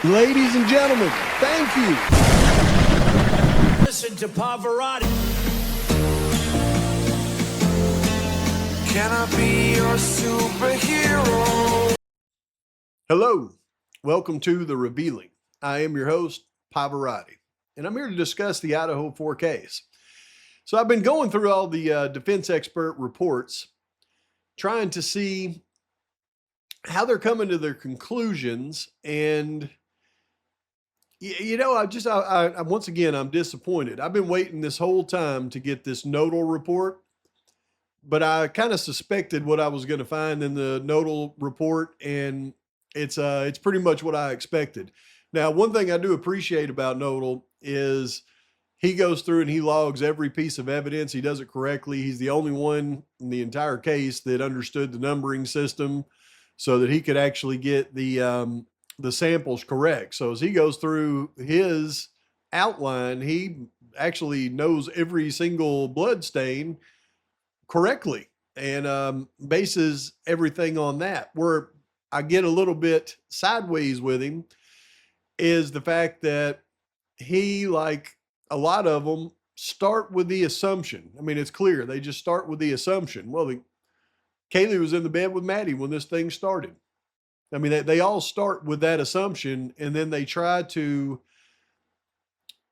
Ladies and gentlemen, thank you. Listen to Pavarotti. Can I be your superhero? Hello, welcome to The Revealing. I am your host, Pavarotti, and I'm here to discuss the Idaho 4Ks. So I've been going through all the defense expert reports, trying to see how they're coming to their conclusions. And, once again, I'm disappointed. I've been waiting this whole time to get this Noedel report, but I kind of suspected what I was going to find in the Noedel report, and it's pretty much what I expected. Now, one thing I do appreciate about Noedel is he goes through and he logs every piece of evidence. He does it correctly. He's the only one in the entire case that understood the numbering system so that he could actually get the samples correct. So as he goes through his outline, he actually knows every single blood stain correctly and bases everything on that. Where I get a little bit sideways with him is the fact that he, like a lot of them, start with the assumption. I mean, it's clear. They just start with the assumption. Well, Kaylee was in the bed with Maddie when this thing started. I mean, they all start with that assumption, and then they try to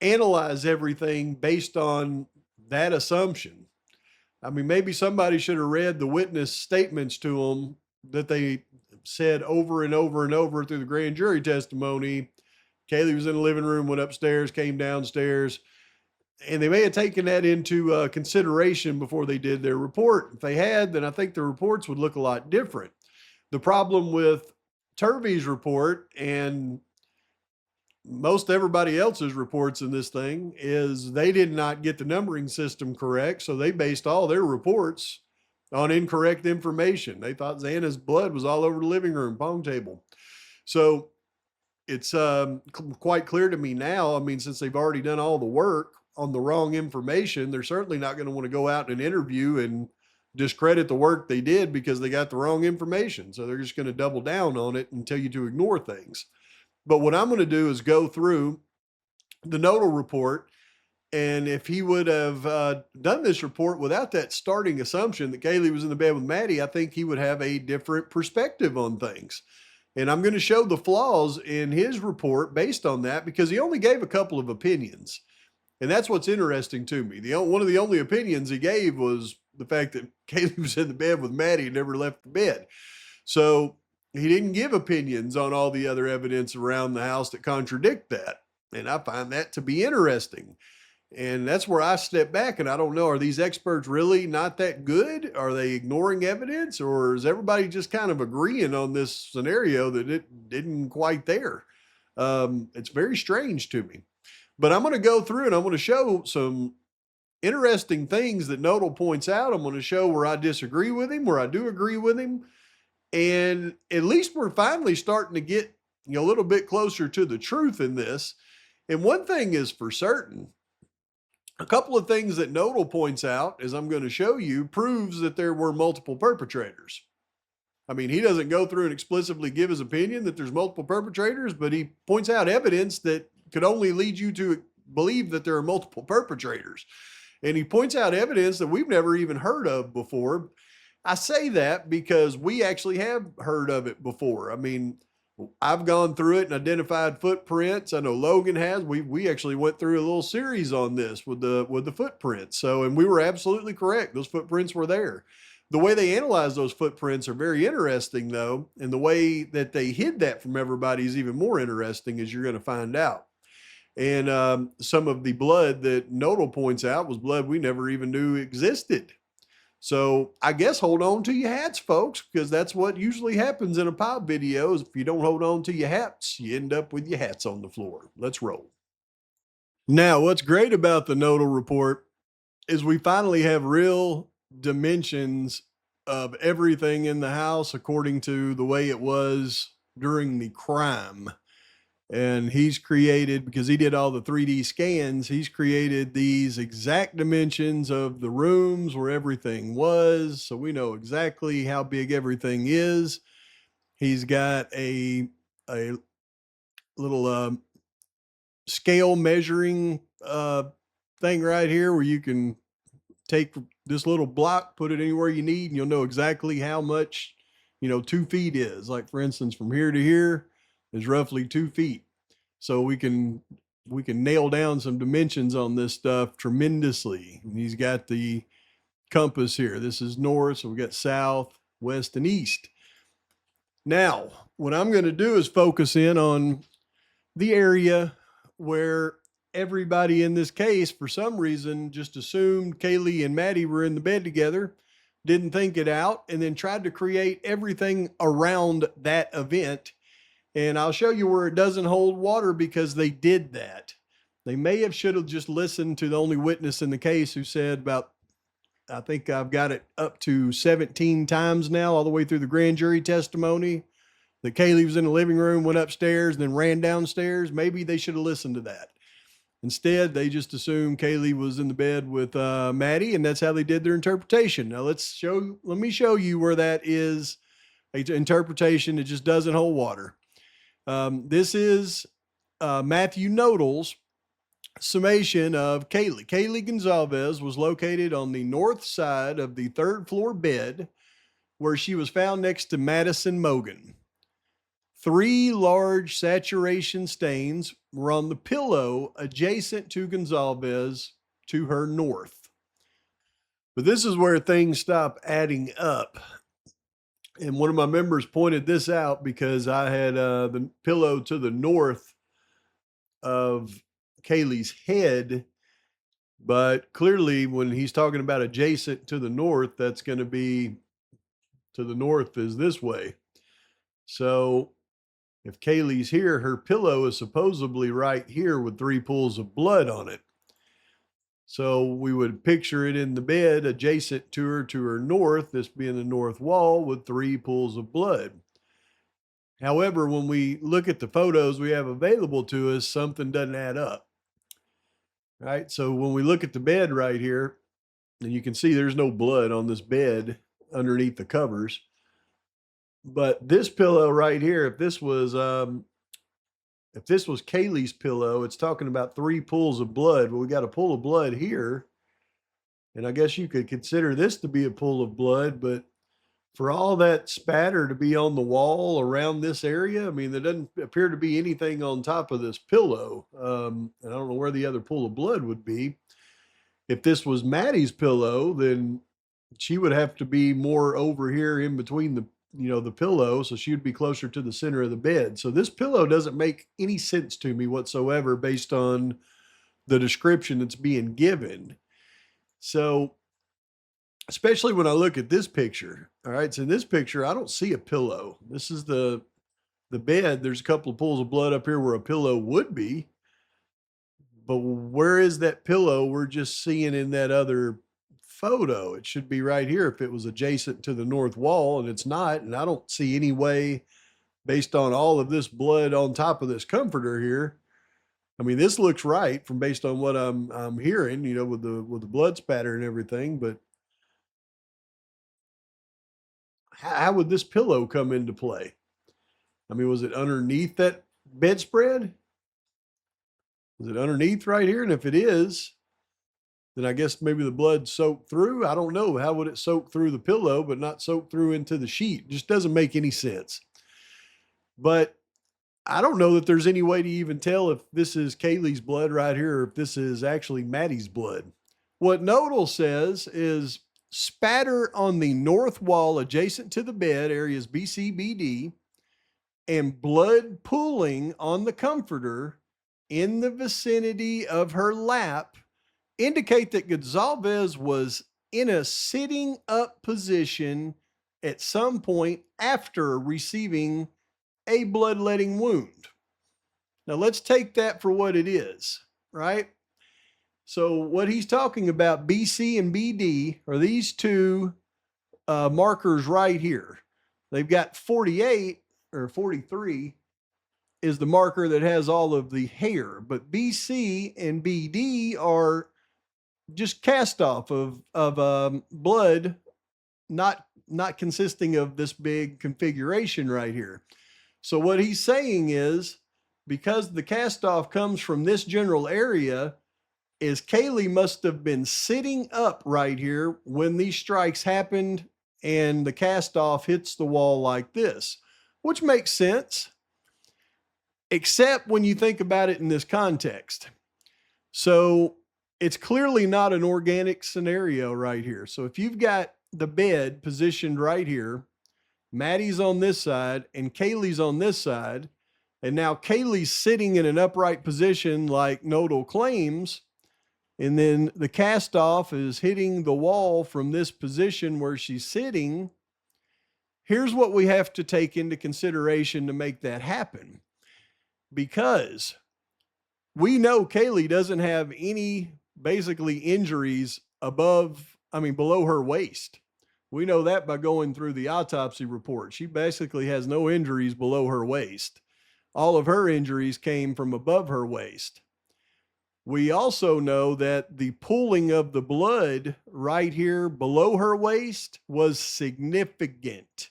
analyze everything based on that assumption. I mean, maybe somebody should have read the witness statements to them that they said over and over and over through the grand jury testimony. Kaylee was in the living room, went upstairs, came downstairs, and they may have taken that into consideration before they did their report. If they had, then I think the reports would look a lot different. The problem with Turvey's report and most everybody else's reports in this thing is they did not get the numbering system correct, so they based all their reports on incorrect information. They thought Xana's blood was all over the living room pong table. So it's quite clear to me now, I mean, since they've already done all the work on the wrong information, they're certainly not going to want to go out in an interview and discredit the work they did because they got the wrong information. So they're just going to double down on it and tell you to ignore things. But what I'm going to do is go through the Noedel report, and if he would have done this report without that starting assumption that Kaylee was in the bed with Maddie, I think he would have a different perspective on things. And I'm going to show the flaws in his report based on that, because he only gave a couple of opinions. And that's what's interesting to me. One of the only opinions he gave was the fact that Kaylee was in the bed with Maddie and never left the bed. So he didn't give opinions on all the other evidence around the house that contradict that. And I find that to be interesting. And that's where I step back and I don't know, are these experts really not that good? Are they ignoring evidence, or is everybody just kind of agreeing on this scenario that it didn't quite there? It's very strange to me. But I'm going to go through and I'm going to show some interesting things that Noedel points out. I'm going to show where I disagree with him, where I do agree with him. And at least we're finally starting to get a little bit closer to the truth in this. And one thing is for certain, a couple of things that Noedel points out, as I'm going to show you, proves that there were multiple perpetrators. I mean, he doesn't go through and explicitly give his opinion that there's multiple perpetrators, but he points out evidence that could only lead you to believe that there are multiple perpetrators. And he points out evidence that we've never even heard of before. I say that because we actually have heard of it before. I mean, I've gone through it and identified footprints. I know Logan has. We actually went through a little series on this with the footprints. So, and we were absolutely correct. Those footprints were there. The way they analyze those footprints are very interesting, though, and the way that they hid that from everybody is even more interesting, as you're going to find out. And some of the blood that Noedel points out was blood we never even knew existed. So I guess hold on to your hats, folks, because that's what usually happens in a pop video. Is if you don't hold on to your hats, you end up with your hats on the floor. Let's roll. Now, what's great about the Noedel report is we finally have real dimensions of everything in the house according to the way it was during the crime. And he's created, because he did all the 3D scans, he's created these exact dimensions of the rooms where everything was. So we know exactly how big everything is. He's got a little scale measuring thing right here where you can take this little block, put it anywhere you need, and you'll know exactly how much, 2 feet is. Like for instance, from here to here is roughly 2 feet. So we can nail down some dimensions on this stuff tremendously. And he's got the compass here. This is north, so we got south, west, and east. Now, what I'm going to do is focus in on the area where everybody in this case, for some reason, just assumed Kaylee and Maddie were in the bed together, didn't think it out, and then tried to create everything around that event. And I'll show you where it doesn't hold water because they did that. They may have should have just listened to the only witness in the case who said about, I think I've got it up to 17 times now, all the way through the grand jury testimony, that Kaylee was in the living room, went upstairs, and then ran downstairs. Maybe they should have listened to that. Instead, they just assumed Kaylee was in the bed with Maddie, and that's how they did their interpretation. Now let me show you where that is an interpretation. It just doesn't hold water. This is Matthew Noedel's summation of Kaylee. Kaylee Gonzalez was located on the north side of the 3rd floor bed where she was found next to Madison Mogan. 3 large saturation stains were on the pillow adjacent to Gonzalez to her north. But this is where things stop adding up. And one of my members pointed this out because I had the pillow to the north of Kaylee's head, but clearly when he's talking about adjacent to the north, that's going to be to the north is this way. So if Kaylee's here, her pillow is supposedly right here with 3 pools of blood on it. So we would picture it in the bed adjacent to her north, this being the north wall with 3 pools of blood. However, when we look at the photos we have available to us, something doesn't add up. Right? So when we look at the bed right here, and you can see there's no blood on this bed underneath the covers. But this pillow right here, if this was Kaylee's pillow, it's talking about 3 pools of blood. Well, we got a pool of blood here. And I guess you could consider this to be a pool of blood, but for all that spatter to be on the wall around this area, I mean, there doesn't appear to be anything on top of this pillow. And I don't know where the other pool of blood would be. If this was Maddie's pillow, then she would have to be more over here in between the pillow, so she would be closer to the center of the bed. So this pillow doesn't make any sense to me whatsoever based on the description that's being given. So especially when I look at this picture. All right, so in this picture, I don't see a pillow. This is the bed. There's a couple of pools of blood up here where a pillow would be. But where is that pillow we're just seeing in that other photo? It should be right here if it was adjacent to the north wall, and it's not. And I don't see any way, based on all of this blood on top of this comforter here. I mean, this looks right from based on what I'm hearing, with the blood spatter and everything. But how would this pillow come into play? I mean, was it underneath that bedspread? Is it underneath right here? And if it is, then I guess maybe the blood soaked through. I don't know. How would it soak through the pillow, but not soak through into the sheet? It just doesn't make any sense. But I don't know that there's any way to even tell if this is Kaylee's blood right here or if this is actually Maddie's blood. What Noedel says is spatter on the north wall adjacent to the bed, areas B, C, B, D, and blood pooling on the comforter in the vicinity of her lap indicate that Gonzalez was in a sitting up position at some point after receiving a bloodletting wound. Now let's take that for what it is, right? So what he's talking about, BC and BD, are these two markers right here. They've got 48 or 43 is the marker that has all of the hair, but BC and BD are just cast off of blood, not consisting of this big configuration right here. So what he's saying is because the cast off comes from this general area, is Kaylee must have been sitting up right here when these strikes happened and the cast off hits the wall like this, which makes sense, except when you think about it in this context. So it's clearly not an organic scenario right here. So if you've got the bed positioned right here, Maddie's on this side and Kaylee's on this side, and now Kaylee's sitting in an upright position like Noedel claims, and then the cast off is hitting the wall from this position where she's sitting. Here's what we have to take into consideration to make that happen, because we know Kaylee doesn't have any basically injuries below her waist. We know that by going through the autopsy report. She basically has no injuries below her waist. All of her injuries came from above her waist. We also know that the pooling of the blood right here below her waist was significant.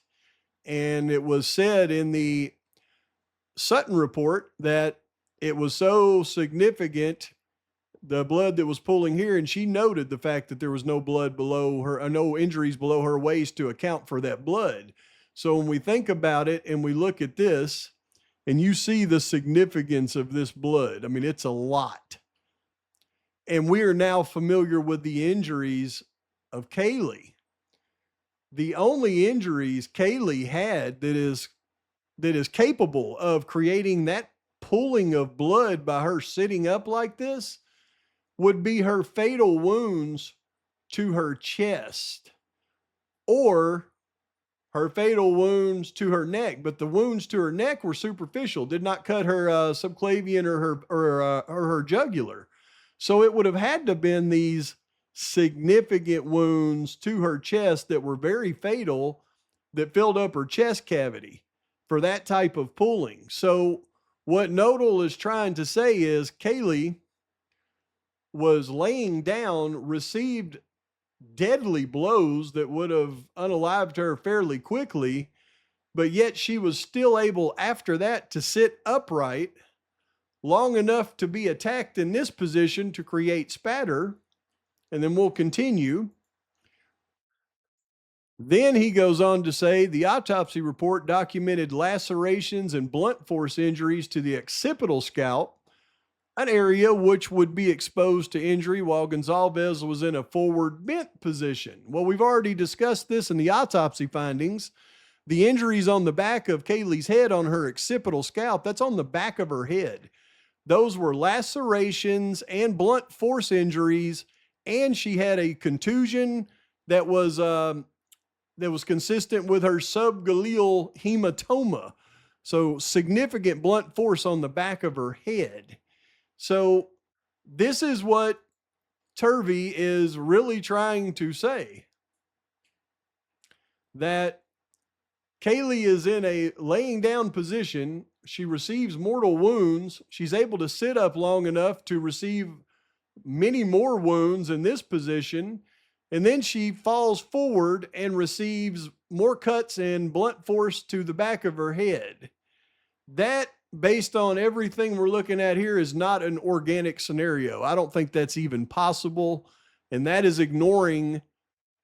And it was said in the Sutton report that it was so significant, the blood that was pooling here, and she noted the fact that there was no blood below her, no injuries below her waist to account for that blood. So when we think about it and we look at this and you see the significance of this blood, I mean, it's a lot. And we are now familiar with the injuries of Kaylee. The only injuries Kaylee had that is capable of creating that pooling of blood by her sitting up like this would be her fatal wounds to her chest or her fatal wounds to her neck. But the wounds to her neck were superficial, did not cut her subclavian or her jugular. So it would have had to have been these significant wounds to her chest that were very fatal, that filled up her chest cavity for that type of pulling. So what Noedel is trying to say is Kaylee was laying down, received deadly blows that would have unalived her fairly quickly, but yet she was still able after that to sit upright long enough to be attacked in this position to create spatter. And then we'll continue. Then he goes on to say the autopsy report documented lacerations and blunt force injuries to the occipital scalp, an area which would be exposed to injury while Gonzalez was in a forward bent position. Well, we've already discussed this in the autopsy findings. The injuries on the back of Kaylee's head on her occipital scalp, that's on the back of her head. Those were lacerations and blunt force injuries, and she had a contusion that was consistent with her subgaleal hematoma. So significant blunt force on the back of her head. So this is what Turvey is really trying to say, that Kaylee is in a laying down position. She receives mortal wounds. She's able to sit up long enough to receive many more wounds in this position. And then she falls forward and receives more cuts and blunt force to the back of her head. That, based on everything we're looking at here, is not an organic scenario. I don't think that's even possible. And that is ignoring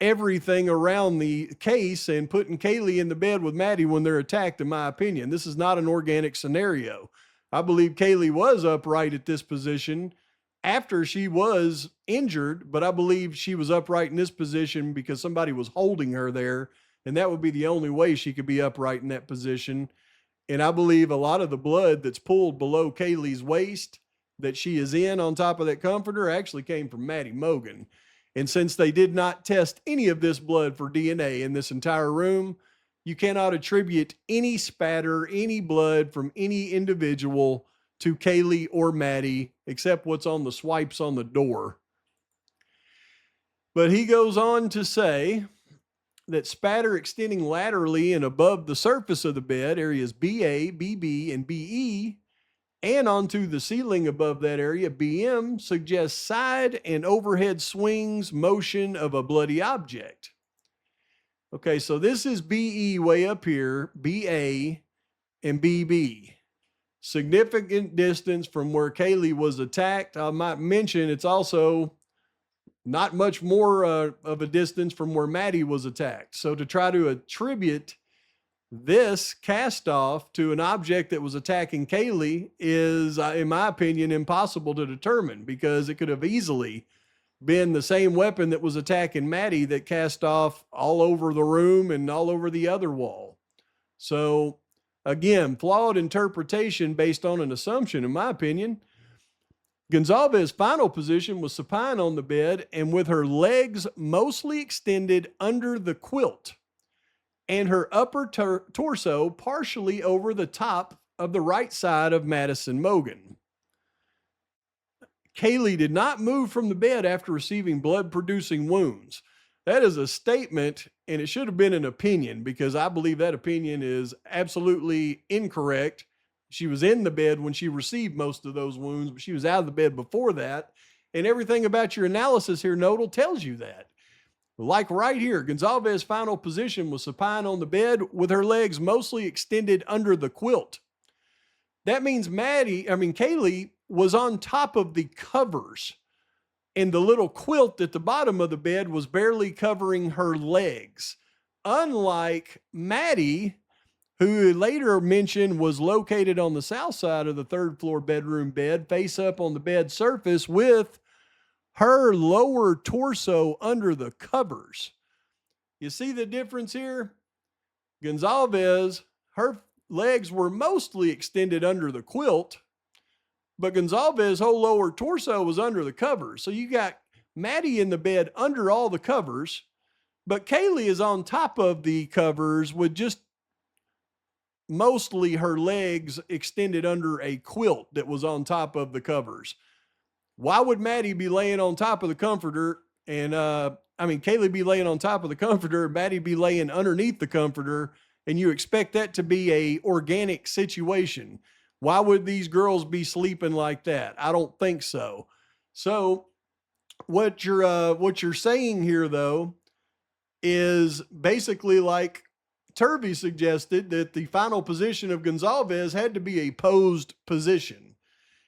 everything around the case and putting Kaylee in the bed with Maddie when they're attacked, in my opinion. This is not an organic scenario. I believe Kaylee was upright at this position after she was injured, but I believe she was upright in this position because somebody was holding her there, and that would be the only way she could be upright in that position. And I believe a lot of the blood that's pulled below Kaylee's waist that she is in on top of that comforter actually came from Maddie Mogan. And since they did not test any of this blood for DNA in this entire room, you cannot attribute any spatter, any blood from any individual to Kaylee or Maddie, except what's on the swipes on the door. But he goes on to say that spatter extending laterally and above the surface of the bed, areas BA, BB, and BE, and onto the ceiling above that area, BM, suggests side and overhead swings motion of a bloody object. Okay, so this is BE way up here, BA, and BB. significant distance from where Kaylee was attacked. I might mention it's also not much more of a distance from where Maddie was attacked. So to try to attribute this cast off to an object that was attacking Kaylee is, in my opinion, impossible to determine, because it could have easily been the same weapon that was attacking Maddie that cast off all over the room and all over the other wall. So again, flawed interpretation based on an assumption, in my opinion. Gonzalez's final position was supine on the bed and with her legs mostly extended under the quilt and her upper torso partially over the top of the right side of Madison Mogan. Kaylee did not move from the bed after receiving blood-producing wounds. That is a statement, and it should have been an opinion, because I believe that opinion is absolutely incorrect. She was in the bed when she received most of those wounds, but she was out of the bed before that. And everything about your analysis here, Noedel, tells you that. Like right here, Gonzalez's final position was supine on the bed with her legs mostly extended under the quilt. That means Kaylee was on top of the covers, and the little quilt at the bottom of the bed was barely covering her legs. Unlike Maddie, who later mentioned was located on the south side of the third floor bedroom bed, face up on the bed surface with her lower torso under the covers. You see the difference here? Gonzalez, her legs were mostly extended under the quilt, but Gonzalez's whole lower torso was under the covers. So you got Maddie in the bed under all the covers, but Kaylee is on top of the covers with just mostly her legs extended under a quilt that was on top of the covers. Why would Maddie be laying on top of the comforter and, Kaylee be laying on top of the comforter and Maddie be laying underneath the comforter, and you expect that to be a organic situation? Why would these girls be sleeping like that? I don't think so. So what you're saying here, though, is basically like Turvey suggested, that the final position of Gonzalez had to be a posed position.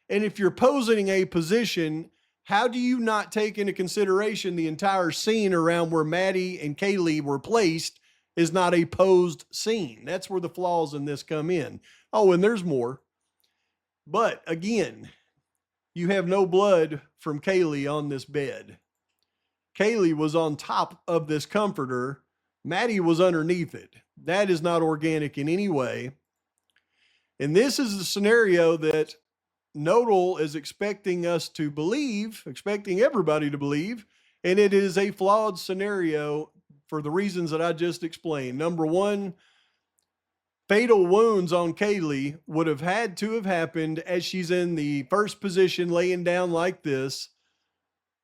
And if you're posing a position, how do you not take into consideration the entire scene around where Maddie and Kaylee were placed is not a posed scene? That's where the flaws in this come in. Oh, and there's more. But again, you have no blood from Kaylee on this bed. Kaylee was on top of this comforter. Maddie was underneath it. That is not organic in any way. And this is the scenario that Noedel is expecting us to believe, expecting everybody to believe, and it is a flawed scenario for the reasons that I just explained. Number one, fatal wounds on Kaylee would have had to have happened as she's in the first position laying down like this,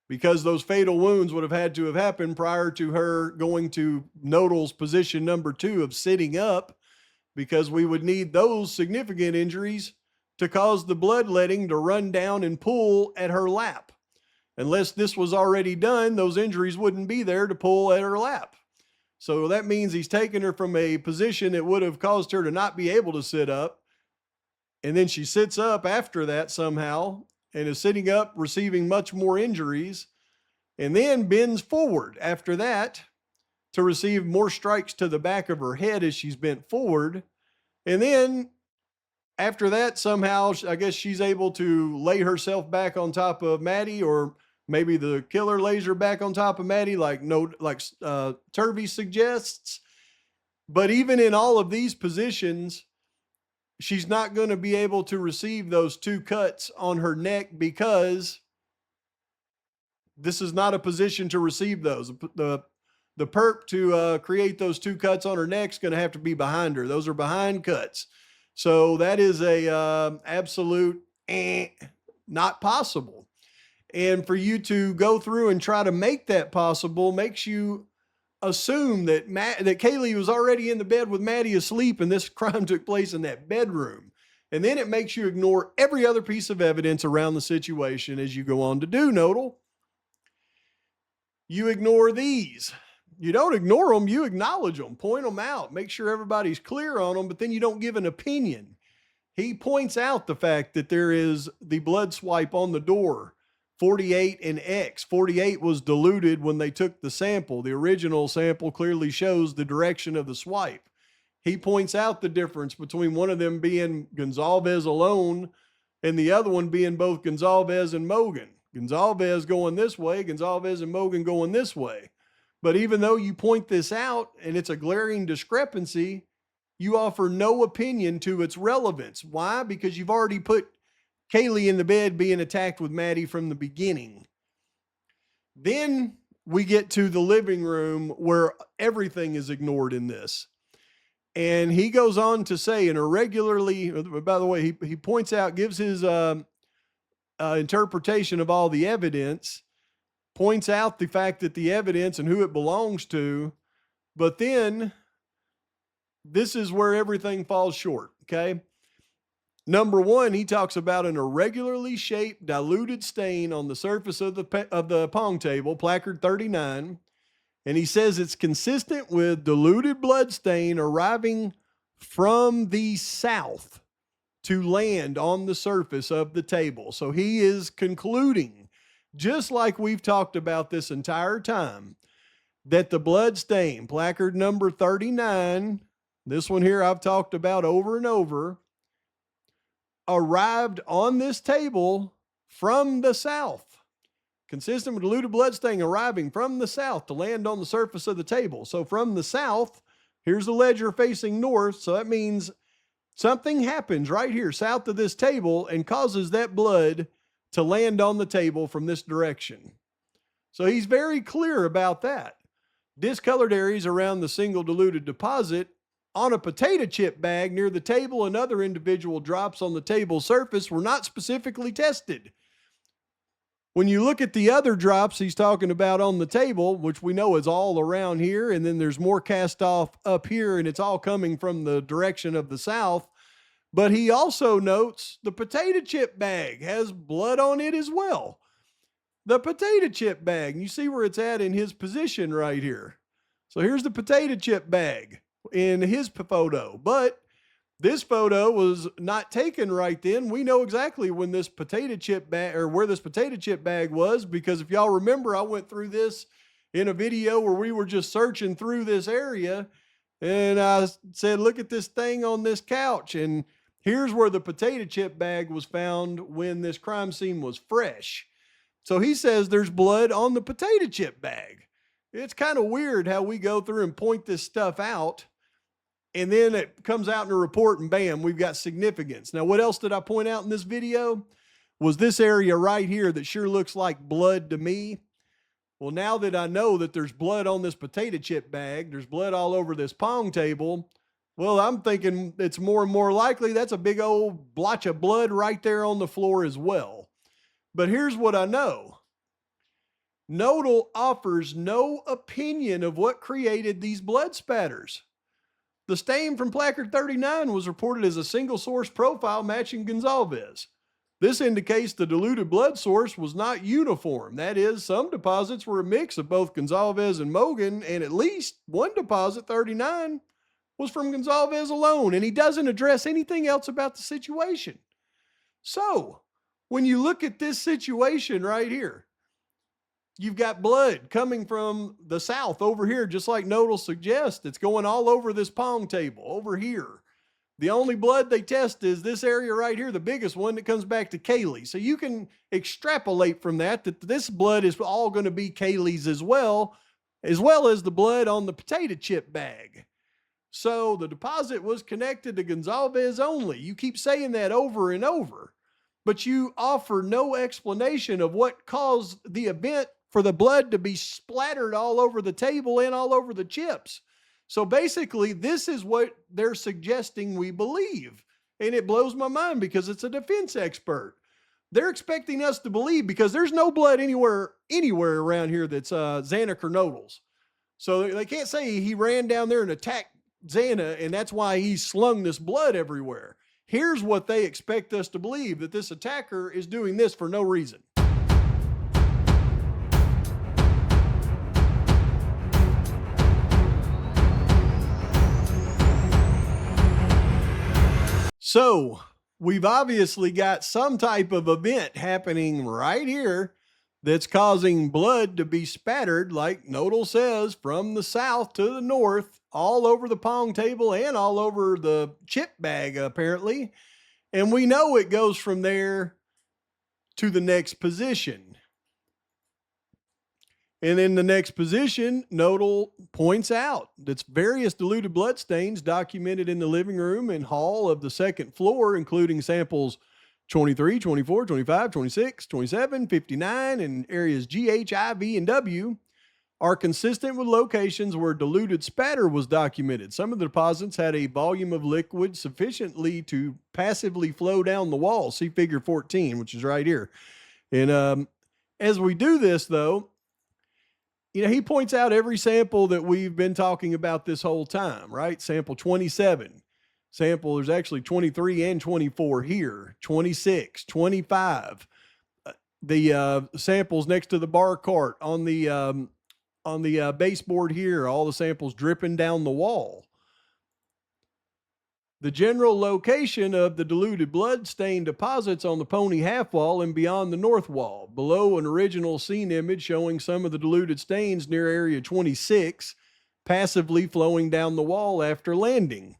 because those fatal wounds would have had to have happened prior to her going to Noedel's position number 2 of sitting up, because we would need those significant injuries to cause the bloodletting to run down and pull at her lap. Unless this was already done, those injuries wouldn't be there to pull at her lap. So that means he's taken her from a position that would have caused her to not be able to sit up. And then she sits up after that somehow and is sitting up, receiving much more injuries, and then bends forward after that to receive more strikes to the back of her head as she's bent forward. And then after that, somehow, I guess she's able to lay herself back on top of Maddie, or maybe the killer lays her back on top of Maddie, like Turvey suggests. But even in all of these positions, she's not going to be able to receive those 2 cuts on her neck, because this is not a position to receive those. The perp to create those 2 cuts on her neck is going to have to be behind her. Those are behind cuts. So that is a absolute not possible. And for you to go through and try to make that possible makes you assume that Kaylee was already in the bed with Maddie asleep, and this crime took place in that bedroom. And then it makes you ignore every other piece of evidence around the situation as you go on to do, Noedel. You ignore these. You don't ignore them, you acknowledge them, point them out, make sure everybody's clear on them, but then you don't give an opinion. He points out the fact that there is the blood swipe on the door, 48 and X. 48 was diluted when they took the sample. The original sample clearly shows the direction of the swipe. He points out the difference between one of them being Gonzalez alone and the other one being both Gonzalez and Mogan. Gonzalez going this way, Gonzalez and Mogan going this way. But even though you point this out and it's a glaring discrepancy, you offer no opinion to its relevance. Why? Because you've already put Kaylee in the bed being attacked with Maddie from the beginning. Then we get to the living room where everything is ignored in this. And he goes on to say, and irregularly, by the way, he points out, gives his interpretation of all the evidence, points out the fact that the evidence and who it belongs to, but then this is where everything falls short, okay? Number one, he talks about an irregularly shaped diluted stain on the surface of the pong table, placard 39, and he says it's consistent with diluted blood stain arriving from the south to land on the surface of the table. So he is concluding, just like we've talked about this entire time, that the blood stain, placard number 39, this one here I've talked about over and over, arrived on this table from the south. Consistent with diluted blood stain arriving from the south to land on the surface of the table. So from the south, here's the ledger facing north. So that means something happens right here south of this table and causes that blood to land on the table from this direction. So he's very clear about that. Discolored areas around the single diluted deposit on a potato chip bag near the table and other individual drops on the table surface were not specifically tested. When you look at the other drops he's talking about on the table, which we know is all around here, and then there's more cast off up here, and it's all coming from the direction of the south. But he also notes the potato chip bag has blood on it as well. The potato chip bag, and you see where it's at in his position right here. So here's the potato chip bag in his photo, but this photo was not taken right then. We know exactly when this potato chip bag, or where this potato chip bag was, because if y'all remember, I went through this in a video where we were just searching through this area, and I said, look at this thing on this couch, and here's where the potato chip bag was found when this crime scene was fresh. So he says there's blood on the potato chip bag. It's kind of weird how we go through and point this stuff out, and then it comes out in a report and bam, we've got significance. Now, what else did I point out in this video? Was this area right here that sure looks like blood to me. Well, now that I know that there's blood on this potato chip bag, there's blood all over this pong table, well, I'm thinking it's more and more likely that's a big old blotch of blood right there on the floor as well. But here's what I know. Noedel offers no opinion of what created these blood spatters. The stain from placard 39 was reported as a single source profile matching Gonzalez. This indicates the diluted blood source was not uniform. That is, some deposits were a mix of both Gonzalez and Mogan, and at least one deposit, 39, was from Gonzalez alone, and he doesn't address anything else about the situation. So, when you look at this situation right here, you've got blood coming from the south over here, just like Noedel suggests. It's going all over this pong table over here. The only blood they test is this area right here, the biggest one that comes back to Kaylee. So you can extrapolate from that this blood is all going to be Kaylee's as well as the blood on the potato chip bag. So the deposit was connected to Gonzalez only. You keep saying that over and over, but you offer no explanation of what caused the event for the blood to be splattered all over the table and all over the chips. So basically, this is what they're suggesting we believe. And it blows my mind because it's a defense expert. They're expecting us to believe because there's no blood anywhere around here that's Xana Kernodle's. So they can't say he ran down there and attacked Xana and that's why he slung this blood everywhere. Here's what they expect us to believe, that this attacker is doing this for no reason. So we've obviously got some type of event happening right here that's causing blood to be spattered, like Noedel says, from the south to the north, all over the pong table and all over the chip bag, apparently. And we know it goes from there to the next position. And in the next position, Noedel points out that various diluted blood stains documented in the living room and hall of the second floor, including samples 23, 24, 25, 26, 27, 59, and areas G, H, I, V, and W, are consistent with locations where diluted spatter was documented. Some of the deposits had a volume of liquid sufficiently to passively flow down the wall. See figure 14, which is right here. And as we do this, though, he points out every sample that we've been talking about this whole time, right? Sample 27. There's actually 23 and 24 here. 26, 25. The samples next to the bar cart on the baseboard here, all the samples dripping down the wall. The general location of the diluted blood stain deposits on the pony half wall and beyond the north wall. Below an original scene image showing some of the diluted stains near area 26, passively flowing down the wall after landing.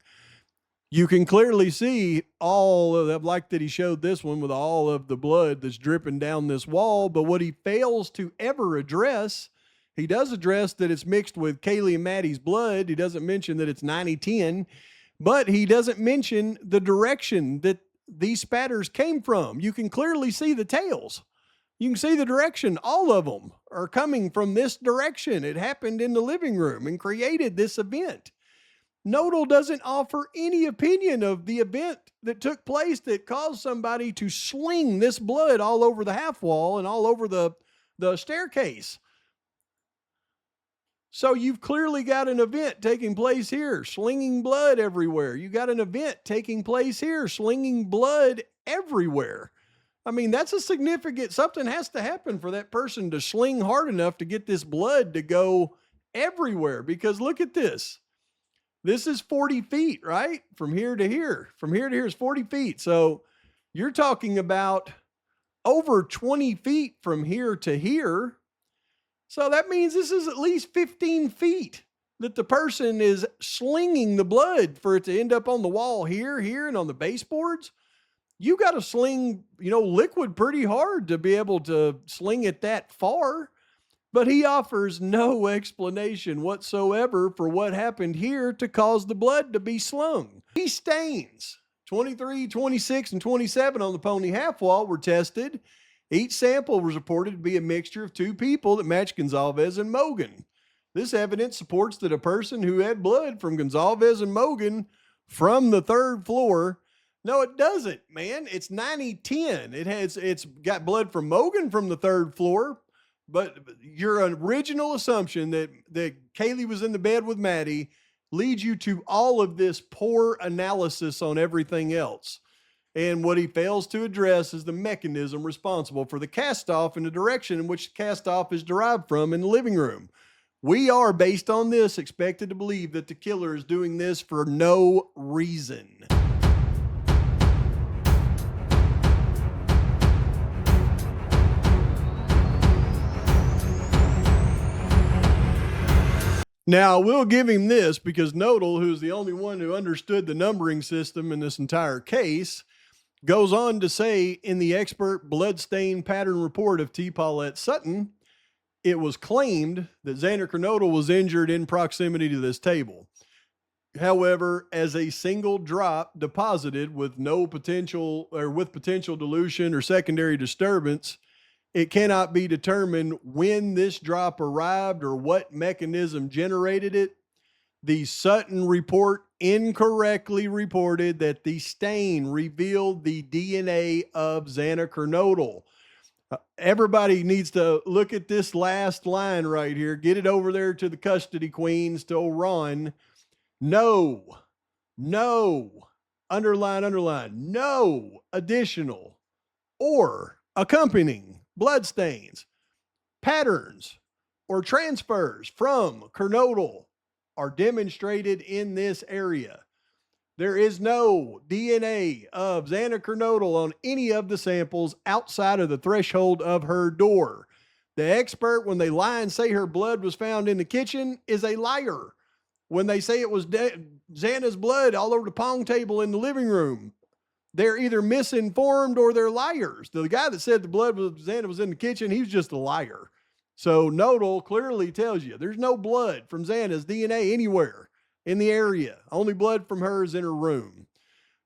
You can clearly see all of that, like that he showed this one with all of the blood that's dripping down this wall. But what he fails to ever address, he does address that it's mixed with Kaylee and Maddie's blood. He doesn't mention that it's 90-10. But he doesn't mention the direction that these spatters came from. You can clearly see the tails. You can see the direction. All of them are coming from this direction. It happened in the living room and created this event. Noedel doesn't offer any opinion of the event that took place that caused somebody to sling this blood all over the half wall and all over the staircase. So you've clearly got an event taking place here, slinging blood everywhere. You got an event taking place here, slinging blood everywhere. I mean, that's a significant, something has to happen for that person to sling hard enough to get this blood to go everywhere. Because look at this. This is 40 feet, right? From here to here. From here to here is 40 feet. So you're talking about over 20 feet from here to here. So that means this is at least 15 feet that the person is slinging the blood for it to end up on the wall here, and on the baseboards. You got to sling, liquid pretty hard to be able to sling it that far. But he offers no explanation whatsoever for what happened here to cause the blood to be slung. These stains, 23, 26, and 27 on the pony half wall were tested. Each sample was reported to be a mixture of two people that matched Gonzalez and Mogan. This evidence supports that a person who had blood from Gonzalez and Mogan from the third floor. No, it doesn't, man. It's 90-10. It's got blood from Mogan from the third floor, but your original assumption that Kaylee was in the bed with Maddie leads you to all of this poor analysis on everything else. And what he fails to address is the mechanism responsible for the cast-off and the direction in which the cast-off is derived from in the living room. We are, based on this, expected to believe that the killer is doing this for no reason. Now, we'll give him this because Noedel, who's the only one who understood the numbering system in this entire case, goes on to say in the expert bloodstain pattern report of T. Paulette Sutton, it was claimed that Xana Kernodle was injured in proximity to this table. However, as a single drop deposited with potential dilution or secondary disturbance, it cannot be determined when this drop arrived or what mechanism generated it. The Sutton report incorrectly reported that the stain revealed the DNA of Xana Kernodle. Everybody needs to look at this last line right here. Get it over there to the custody queens, to Ron. No, underline, no additional or accompanying bloodstains, patterns, or transfers from Kernodle are demonstrated in this area. There is no DNA of Xana Kernodle on any of the samples outside of the threshold of her door. The expert, when they lie and say her blood was found in the kitchen, is a liar. When they say it was Xana's blood all over the pong table in the living room, they're either misinformed or they're liars. The guy that said the blood was Xana was in the kitchen, he was just a liar. So Noedel clearly tells you there's no blood from Xana's DNA anywhere in the area. Only blood from hers in her room.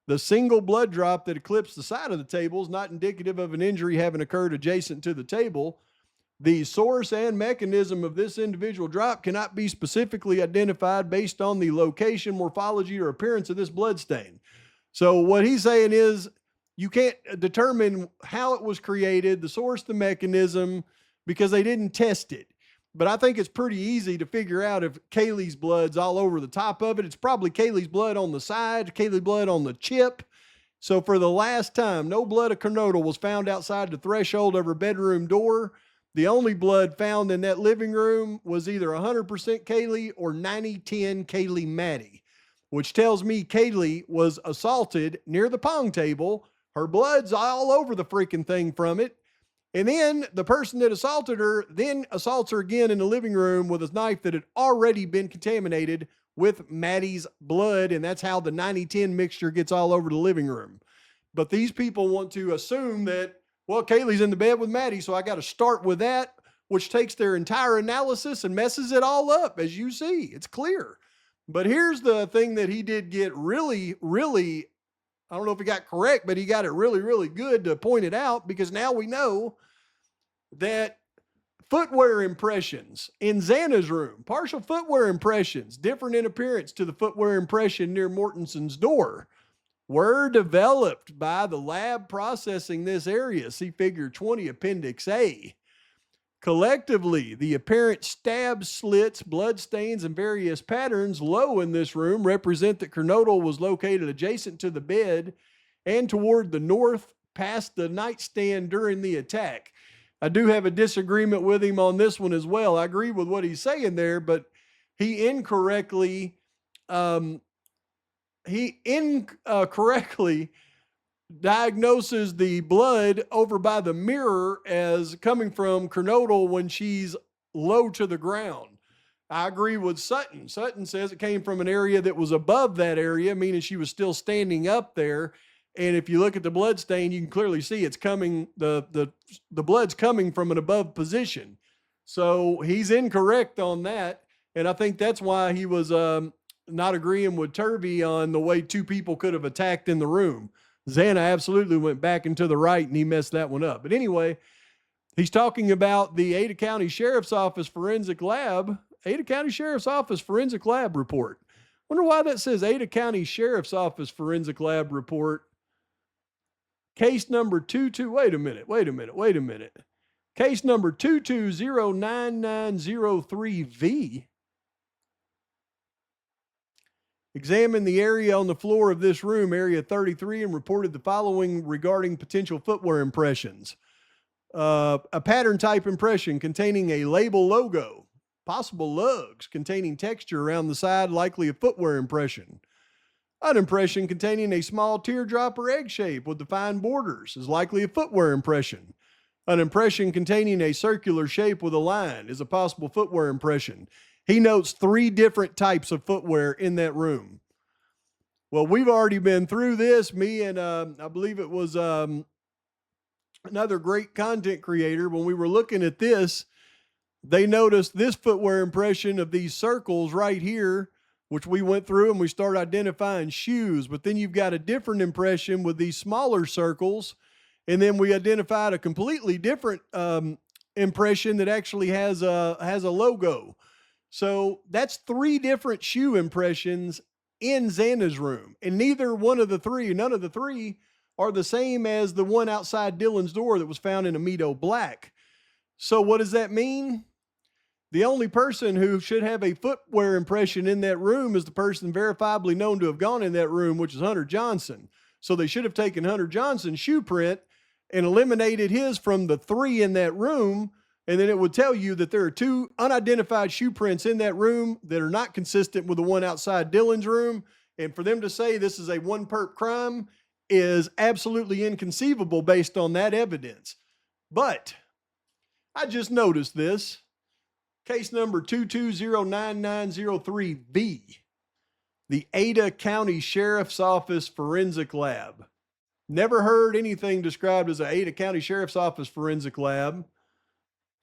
The single blood drop that eclipsed the side of the table is not indicative of an injury having occurred adjacent to the table. The source and mechanism of this individual drop cannot be specifically identified based on the location, morphology, or appearance of this blood stain. So what he's saying is you can't determine how it was created, the source, the mechanism, because they didn't test it. But I think it's pretty easy to figure out if Kaylee's blood's all over the top of it. It's probably Kaylee's blood on the side, Kaylee's blood on the chip. So for the last time, no blood of Kernodle was found outside the threshold of her bedroom door. The only blood found in that living room was either 100% Kaylee or 90-10 Kaylee Maddie, which tells me Kaylee was assaulted near the pong table. Her blood's all over the freaking thing from it. And then the person that assaulted her then assaults her again in the living room with a knife that had already been contaminated with Maddie's blood. And that's how the 90-10 mixture gets all over the living room. But these people want to assume that, well, Kaylee's in the bed with Maddie, so I got to start with that, which takes their entire analysis and messes it all up, as you see. It's clear. But here's the thing that he did get really, really, I don't know if he got correct, but he got it really, really good to point it out, because now we know that footwear impressions in Xana's room, partial footwear impressions, different in appearance to the footwear impression near Mortenson's door, were developed by the lab processing this area. See Figure 20, Appendix A. Collectively, the apparent stab slits, blood stains, and various patterns low in this room represent that Kernodle was located adjacent to the bed and toward the north past the nightstand during the attack. I do have a disagreement with him on this one as well. I agree with what he's saying there, but he incorrectly diagnoses the blood over by the mirror as coming from Kernodle when she's low to the ground. I agree with Sutton. Sutton says it came from an area that was above that area, meaning she was still standing up there. And if you look at the blood stain, you can clearly see it's coming, the blood's coming from an above position. So he's incorrect on that. And I think that's why he was not agreeing with Turvey on the way two people could have attacked in the room. Xana absolutely went back and to the right, and he messed that one up. But anyway, he's talking about the Ada County Sheriff's Office Forensic Lab, Ada County Sheriff's Office Forensic Lab report. Wonder why that says Ada County Sheriff's Office Forensic Lab report. Case number 22, wait a minute. Case number 220993V. Examined the area on the floor of this room, area 33, and reported the following regarding potential footwear impressions. A pattern type impression containing a label logo, possible lugs containing texture around the side, likely a footwear impression. An impression containing a small teardrop or egg shape with defined borders is likely a footwear impression. An impression containing a circular shape with a line is a possible footwear impression. He notes 3 different types of footwear in that room. Well, we've already been through this. Me and I believe it was another great content creator. When we were looking at this, they noticed this footwear impression of these circles right here, which we went through and we started identifying shoes. But then you've got a different impression with these smaller circles. And then we identified a completely different impression that actually has a logo. So that's 3 different shoe impressions in Xana's room. And neither one of the 3, none of the 3 are the same as the one outside Dylan's door that was found in Amido black. So what does that mean? The only person who should have a footwear impression in that room is the person verifiably known to have gone in that room, which is Hunter Johnson. So they should have taken Hunter Johnson's shoe print and eliminated his from the 3 in that room. And then it would tell you that there are 2 unidentified shoe prints in that room that are not consistent with the one outside Dylan's room. And for them to say this is a one perp crime is absolutely inconceivable based on that evidence. But I just noticed this. Case number 2209903V, the Ada County Sheriff's Office Forensic Lab. Never heard anything described as an Ada County Sheriff's Office Forensic Lab.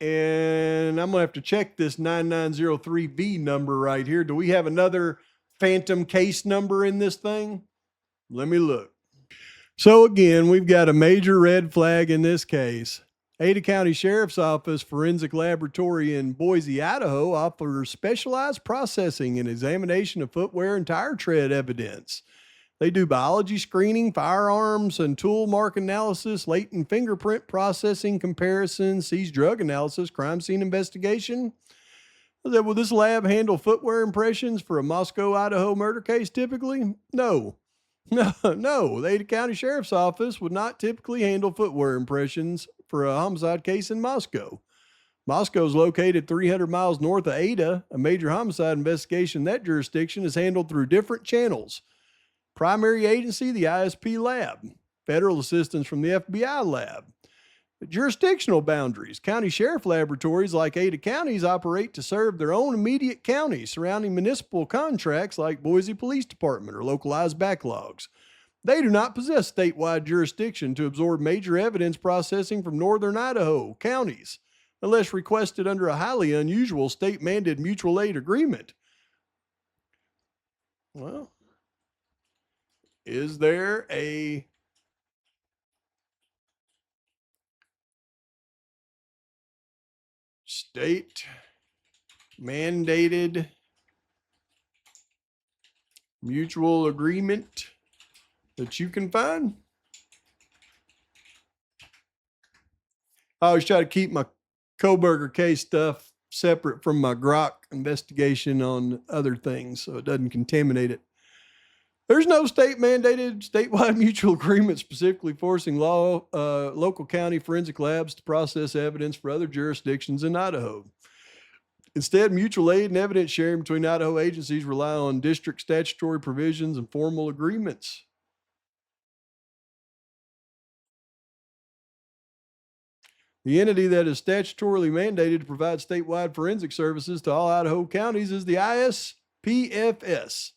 And I'm going to have to check this 9903V number right here. Do we have another phantom case number in this thing? Let me look. So again, we've got a major red flag in this case. Ada County Sheriff's Office Forensic Laboratory in Boise, Idaho offers specialized processing and examination of footwear and tire tread evidence. They do biology screening, firearms and tool mark analysis, latent fingerprint processing comparison, seized drug analysis, crime scene investigation. Will this lab handle footwear impressions for a Moscow, Idaho murder case typically? No. No. The Ada County Sheriff's Office would not typically handle footwear impressions for a homicide case in Moscow. Moscow is located 300 miles north of Ada. A major homicide investigation in that jurisdiction is handled through different channels. Primary agency, the ISP lab. Federal assistance from the FBI lab. Jurisdictional boundaries. County sheriff laboratories like Ada counties operate to serve their own immediate county surrounding municipal contracts like Boise Police Department or localized backlogs. They do not possess statewide jurisdiction to absorb major evidence processing from northern Idaho counties unless requested under a highly unusual state-mandated mutual aid agreement. Well, is there a state mandated mutual agreement that you can find? I always try to keep my Kohberger case stuff separate from my Grok investigation on other things so it doesn't contaminate it. There's no state mandated statewide mutual agreement specifically forcing local county forensic labs to process evidence for other jurisdictions in Idaho. Instead, mutual aid and evidence sharing between Idaho agencies rely on district statutory provisions and formal agreements. The entity that is statutorily mandated to provide statewide forensic services to all Idaho counties is the ISPFS.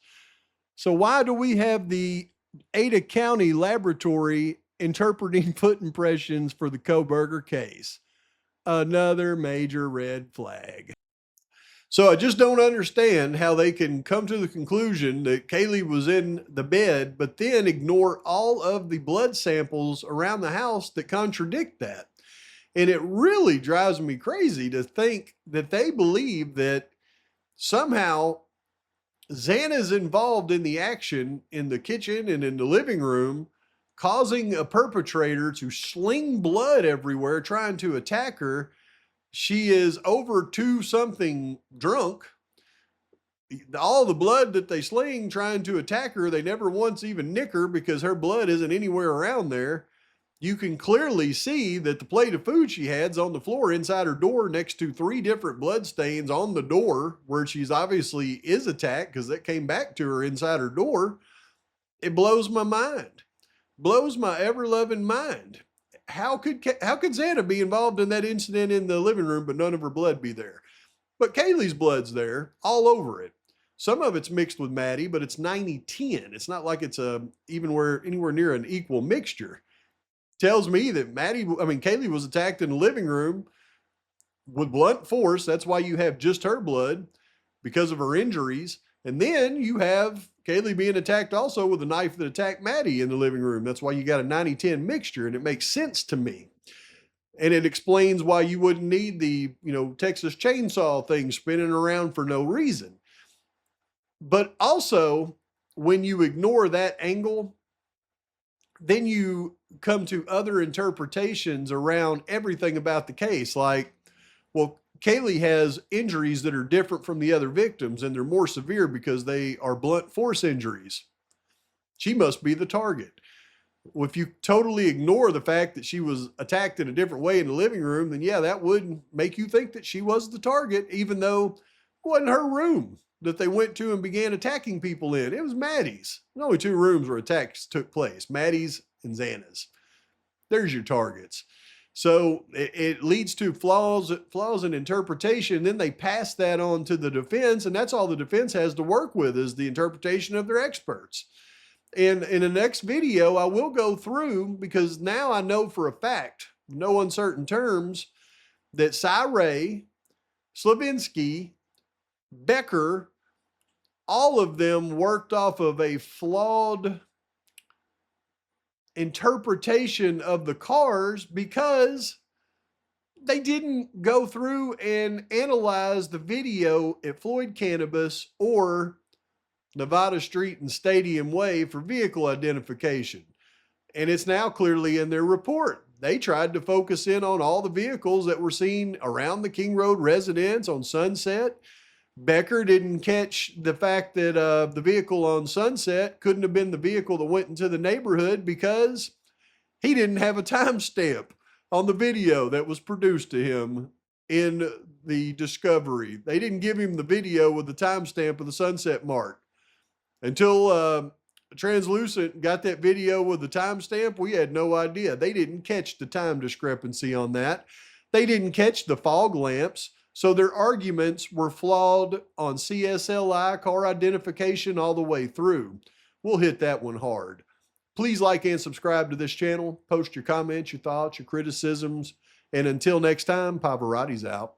So why do we have the Ada County Laboratory interpreting foot impressions for the Kohberger case? Another major red flag. So I just don't understand how they can come to the conclusion that Kaylee was in the bed, but then ignore all of the blood samples around the house that contradict that. And it really drives me crazy to think that they believe that somehow Xana is involved in the action in the kitchen and in the living room, causing a perpetrator to sling blood everywhere, trying to attack her. She is over 2-something drunk. All the blood that they sling trying to attack her, they never once even nick her because her blood isn't anywhere around there. You can clearly see that the plate of food she had's on the floor inside her door next to 3 different blood stains on the door where she's obviously is attacked because that came back to her inside her door. It blows my mind. Blows my ever-loving mind. How could Xana be involved in that incident in the living room but none of her blood be there? But Kaylee's blood's there all over it. Some of it's mixed with Maddie, but it's 90-10. It's not like it's anywhere near an equal mixture. Tells me that Kaylee was attacked in the living room with blunt force. That's why you have just her blood because of her injuries. And then you have Kaylee being attacked also with a knife that attacked Maddie in the living room. That's why you got a 90-10 mixture, and it makes sense to me. And it explains why you wouldn't need the, Texas chainsaw thing spinning around for no reason. But also, when you ignore that angle, then you come to other interpretations around everything about the case. Like, well, Kaylee has injuries that are different from the other victims, and they're more severe because they are blunt force injuries. She must be the target. Well, if you totally ignore the fact that she was attacked in a different way in the living room, then yeah, that would make you think that she was the target, even though it wasn't her room. that they went to and began attacking people in. It was Maddie's. There's only 2 rooms where attacks took place, Maddie's and Xana's. There's your targets. So it leads to flaws in interpretation. Then they pass that on to the defense, and that's all the defense has to work with is the interpretation of their experts. And in the next video, I will go through, because now I know for a fact, no uncertain terms, that Cy-Ray, Slavinsky, Becker, all of them worked off of a flawed interpretation of the cars because they didn't go through and analyze the video at Floyd Cannabis or Nevada Street and Stadium Way for vehicle identification. And it's now clearly in their report. They tried to focus in on all the vehicles that were seen around the King Road residence on Sunset. Becker didn't catch the fact that the vehicle on Sunset couldn't have been the vehicle that went into the neighborhood because he didn't have a timestamp on the video that was produced to him in the discovery. They didn't give him the video with the timestamp of the Sunset mark. Until Translucent got that video with the timestamp, we had no idea. They didn't catch the time discrepancy on that. They didn't catch the fog lamps. So their arguments were flawed on CSLI, car identification, all the way through. We'll hit that one hard. Please like and subscribe to this channel. Post your comments, your thoughts, your criticisms. And until next time, Pavarotti's out.